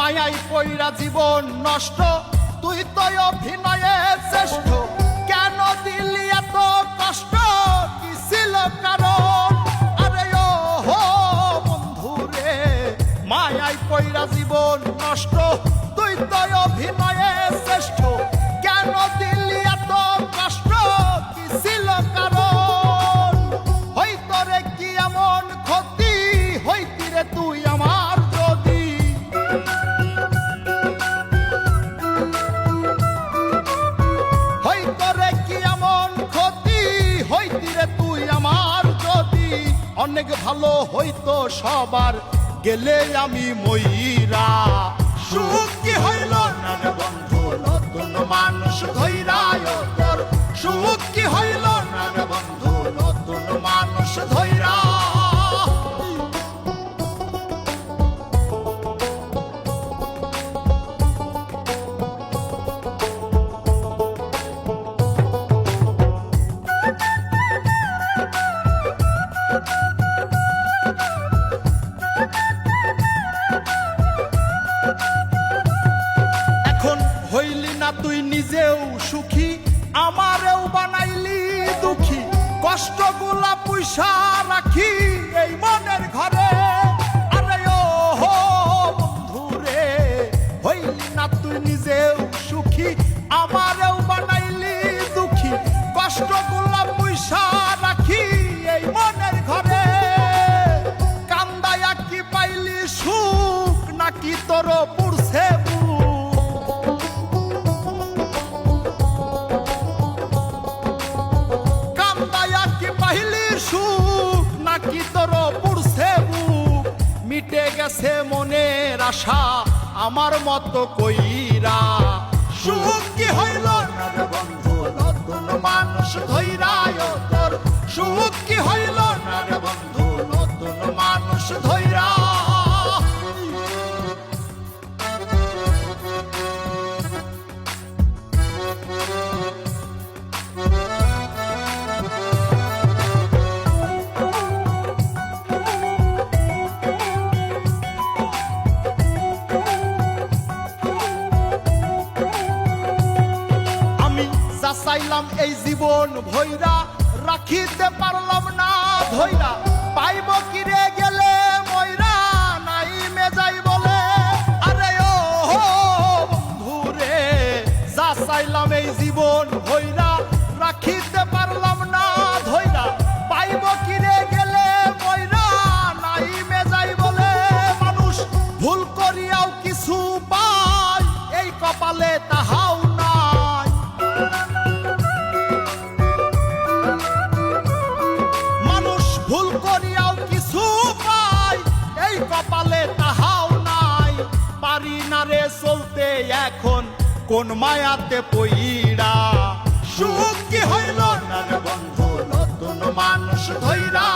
মায়াই পইরা জীবন নষ্ট, তুই তো অভিনয়ে শ্রেষ্ঠ। কেন দিলি এত কষ্ট, কি ছিল কারণ? আরে ও হো বন্ধু রে, মায়াই পইরা জীবন নষ্ট, তুই তো অভিনয়ে শ্রেষ্ঠ। কেন দিলি এত কষ্ট, কি ছিল কারণ? হইতো রে কি এমন ক্ষতি, হইতি রে তুই আমার যদি। হইতো রে কি এমন ক্ষতি, হইতি রে তুই আমার যদি। অনেক ভালো হইতো সবার, গেলে আমি ময়রা। সুখ কি হইল না রে বন্ধু, নতুন মানুষ ধৈরায় তোর। সুখ কি হইল না রে বন্ধু, নতুন মানুষ ধৈরা। হইলি না তুই নিজেও সুখী, আমারেও বানাইলি দুঃখী। কষ্টগুলা পুইসা রাখি এই মনের ঘরে। আরে ও হো বন্ধু রে, হইলি না তুই নিজেও সুখী, আমারেও বানাইলি দুঃখী। কষ্টগুলা পুইসা রাখি এই মনের ঘরে। কান্দায়া কি পাইলি সুখ, নাকি তোর পুরছে সুখ, নাকি তোর পুরছে বুক? মিটে গেছে মনের আশা আমার মতো কইরা। সুখ কি হইল না রে বন্ধু, নতুন মানুষ ধৈরায় তোর। সুখ কি হইল না রে বন্ধু, নতুন মানুষ ধৈরা। চাইলাম এই জীবন ভৈরা, রাখিতে পারলাম না ধৈরা। পাইব কিরে গেলে ময়রা, নাই মে যাই বলে। আরে ও হো বন্ধু রে, যা চাইলাম এই জীবন ভৈরা, রাখিতে পারলাম না ধৈরা। পাইব কিরে গেলে ময়রা, নাই মে যাই বলে। মানুষ ভুল করিয়াও কিছু পায়, এই কপালে তাহাও নাই। ভুল করিয়াও কিছু পাই, এই কপালে তাহাও নাই। পারি না রে চলতে এখন কোন মায়াতে পইরা। সুখ কি হইল না রে বন্ধু, নতুন মানুষ ধৈরা।